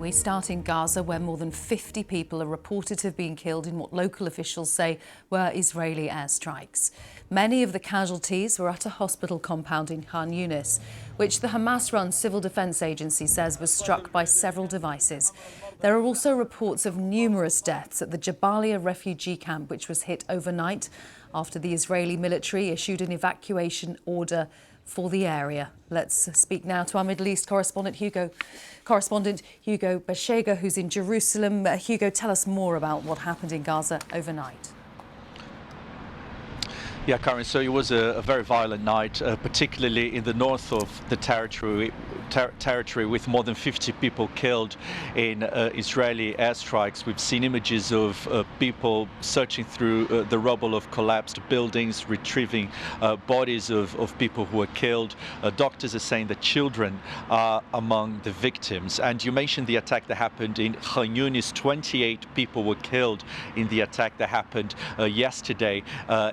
We start in Gaza, where more than 50 people are reported to have been killed in what local officials say were Israeli airstrikes. Many of the casualties were at a hospital compound in Khan Younis, which the Hamas-run civil defence agency says was struck by several devices. There are also reports of numerous deaths at the Jabalia refugee camp, which was hit overnight after the Israeli military issued an evacuation order for the area. Let's speak now to our Middle East correspondent Hugo Bashega, who's in Jerusalem. Hugo, tell us more about what happened in Gaza overnight. Yeah, Karen, so it was a very violent night, particularly in the north of the territory with more than 50 people killed in Israeli airstrikes. We've seen images of people searching through the rubble of collapsed buildings, retrieving bodies of people who were killed. Doctors are saying that children are among the victims. And you mentioned the attack that happened in Khan Younis. 28 people were killed in the attack that happened yesterday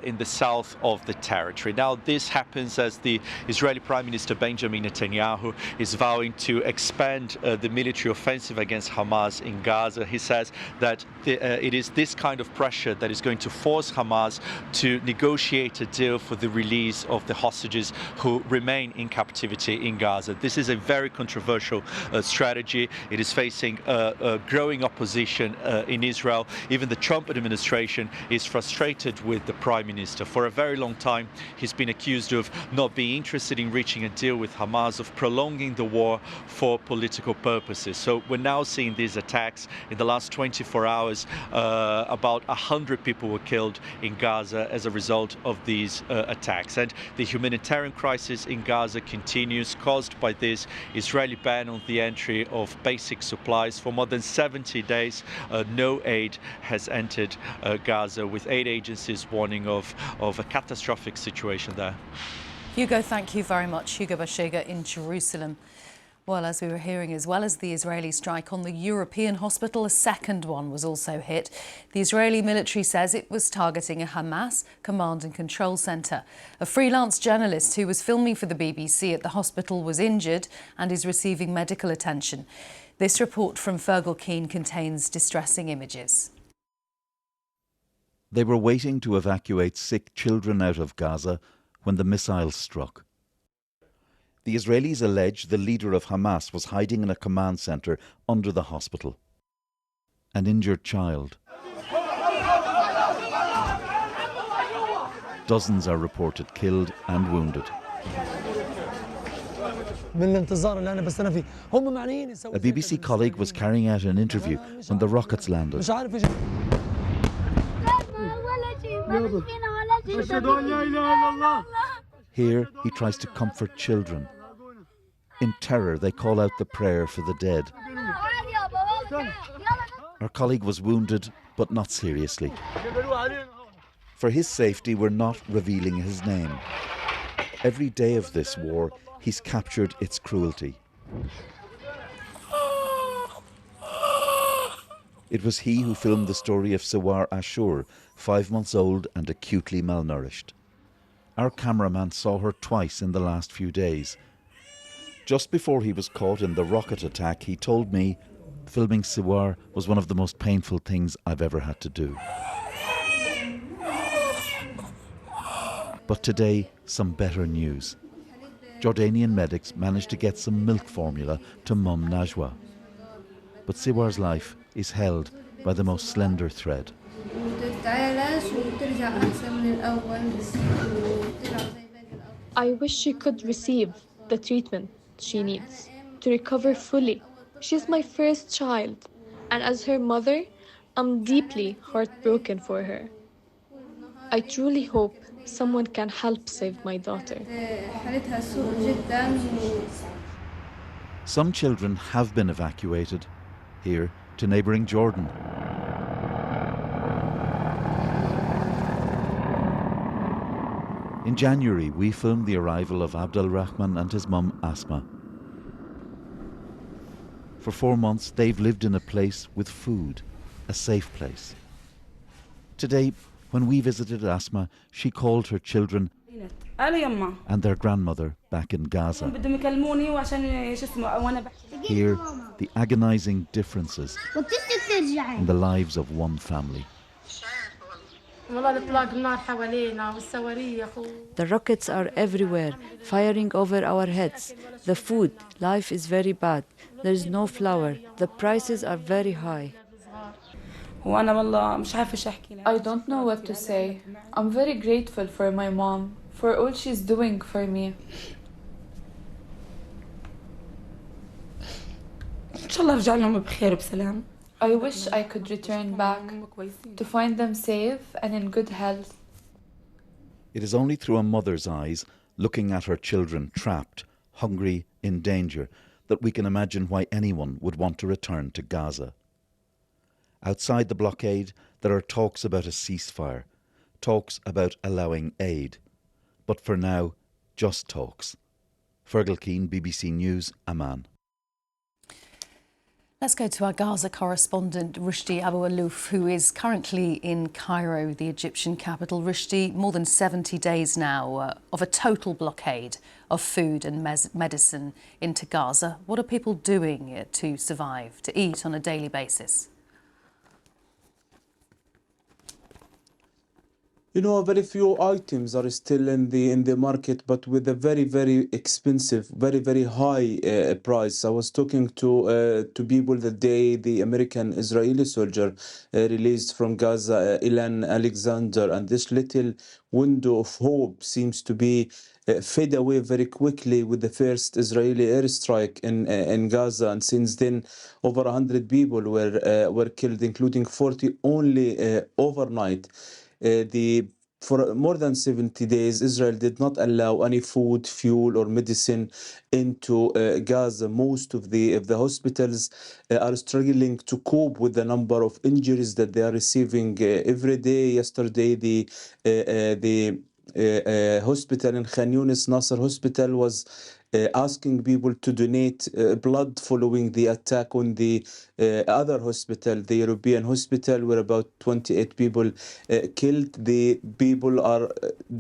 in the south of the territory. Now, this happens as the Israeli Prime Minister Benjamin Netanyahu is vowing to expand the military offensive against Hamas in Gaza. He says that it is this kind of pressure that is going to force Hamas to negotiate a deal for the release of the hostages who remain in captivity in Gaza. This is a very controversial strategy. It is facing a growing opposition in Israel. Even the Trump administration is frustrated with the Prime Minister. For a very long time, he's been accused of not being interested in reaching a deal with Hamas, of prolonging the war for political purposes. So we're now seeing these attacks. In the last 24 hours, about 100 people were killed in Gaza as a result of these attacks. And the humanitarian crisis in Gaza continues, caused by this Israeli ban on the entry of basic supplies. For more than 70 days, no aid has entered Gaza, with aid agencies warning of a catastrophic situation there. Hugo, thank you very much. Hugo Bashega in Jerusalem. Well, as we were hearing, as well as the Israeli strike on the European hospital, a second one was also hit. The Israeli military says it was targeting a Hamas command and control centre. A freelance journalist who was filming for the BBC at the hospital was injured and is receiving medical attention. This report from Fergal Keane contains distressing images. They were waiting to evacuate sick children out of Gaza when the missiles struck. The Israelis allege the leader of Hamas was hiding in a command centre under the hospital. An injured child. Dozens are reported killed and wounded. A BBC colleague was carrying out an interview when the rockets landed. Here he tries to comfort children. In terror, they call out the prayer for the dead. Our colleague was wounded, but not seriously. For his safety, we're not revealing his name. Every day of this war, he's captured its cruelty. It was he who filmed the story of Sawar Ashur, 5 months old and acutely malnourished. Our cameraman saw her twice in the last few days. Just before he was caught in the rocket attack, he told me filming Sawar was one of the most painful things I've ever had to do. But today, some better news. Jordanian medics managed to get some milk formula to Mum Najwa. But Siwar's life is held by the most slender thread. I wish she could receive the treatment she needs to recover fully. She's my first child, and as her mother, I'm deeply heartbroken for her. I truly hope someone can help save my daughter. Some children have been evacuated here to neighbouring Jordan. In January, we filmed the arrival of Abdel Rahman and his mum Asma. For 4 months, they've lived in a place with food, a safe place. Today, when we visited Asma, she called her children and their grandmother back in Gaza. Here, the agonizing differences in the lives of one family. The rockets are everywhere, firing over our heads. The food, life is very bad. There is no flour. The prices are very high. I don't know what to say. I'm very grateful for my mom, for all she's doing for me. I wish I could return back to find them safe and in good health. It is only through a mother's eyes, looking at her children trapped, hungry, in danger, that we can imagine why anyone would want to return to Gaza. Outside the blockade, there are talks about a ceasefire, talks about allowing aid. But for now, just talks. Fergal Keane, BBC News, Amman. Let's go to our Gaza correspondent, Rushdie Abu Alouf, who is currently in Cairo, the Egyptian capital. Rushdie, more than 70 days now of a total blockade of food and medicine into Gaza. What are people doing to survive, to eat on a daily basis? You know, very few items are still in the market, but with a very expensive, very high price. I was talking to people the day the American-Israeli soldier released from Gaza, Ilan Alexander, and this little window of hope seems to be fade away very quickly with the first Israeli airstrike in Gaza, and since then, over 100 people were killed, including 40 only overnight. For more than 70 days, Israel did not allow any food, fuel, or medicine into Gaza. Most of the hospitals are struggling to cope with the number of injuries that they are receiving every day. Yesterday, the hospital in Khan Younis, Nasser Hospital, was asking people to donate blood following the attack on the other hospital, the European hospital, where about 28 people killed. The people are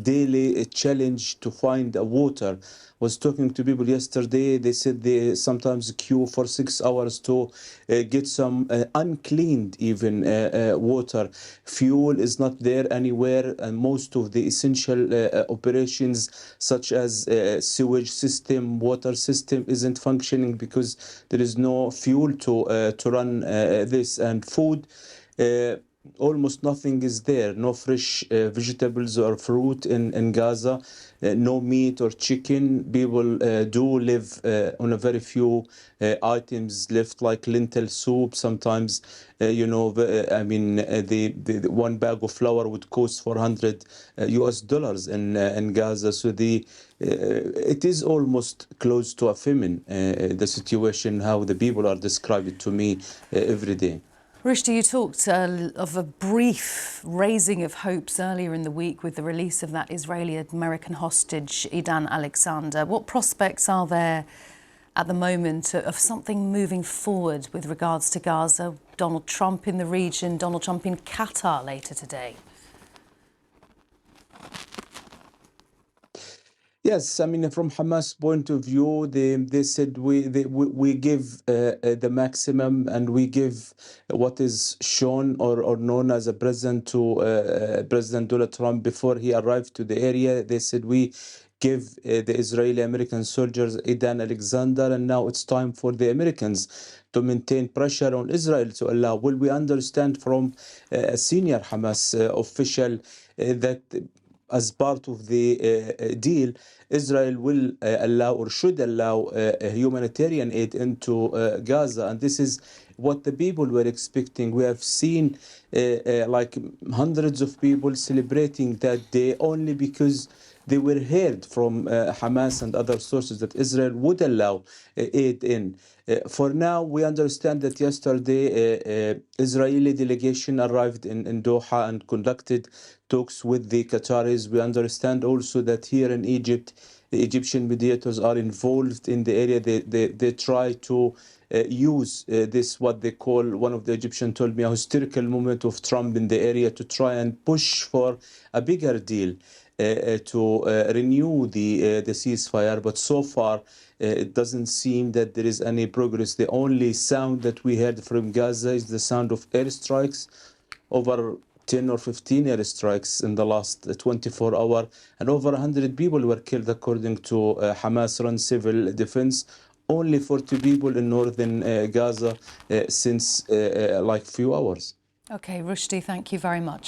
daily challenged to find water. Was talking to people yesterday, they said they sometimes queue for 6 hours to get some uncleaned even water. Fuel is not there anywhere, and most of the essential operations such as sewage system, water system isn't functioning because there is no fuel to run this, and food. Almost nothing is there. No fresh vegetables or fruit in Gaza. No meat or chicken. People do live on a very few items left, like lentil soup. Sometimes, the one bag of flour would cost $400 US in Gaza. So it is almost close to a famine. The situation, how the people are described to me every day. Rushdie, you talked of a brief raising of hopes earlier in the week with the release of that Israeli-American hostage, Ilan Alexander. What prospects are there at the moment of something moving forward with regards to Gaza? Donald Trump in the region, Donald Trump in Qatar later today. Yes, I mean, from Hamas' point of view, they said we give the maximum, and we give what is shown or known as a present to President Donald Trump before he arrived to the area. They said we give the Israeli-American soldiers Ilan Alexander, and now it's time for the Americans to maintain pressure on Israel to allow. Well, we understand from a senior Hamas official that as part of the deal, Israel will allow or should allow humanitarian aid into Gaza. And this is what the people were expecting. We have seen like hundreds of people celebrating that day only because they were heard from Hamas and other sources that Israel would allow aid in. For now, we understand that yesterday Israeli delegation arrived in Doha and conducted talks with the Qataris. We understand also that here in Egypt, the Egyptian mediators are involved in the area. They try to use this, what they call, one of the Egyptians told me, a hysterical moment of Trump in the area to try and push for a bigger deal. renew the ceasefire, but so far it doesn't seem that there is any progress. The only sound that we heard from Gaza is the sound of airstrikes, over 10 or 15 airstrikes in the last 24 hours, and over 100 people were killed according to Hamas-run civil defense. Only 40 people in northern Gaza since like few hours. Okay, Rushdie, thank you very much.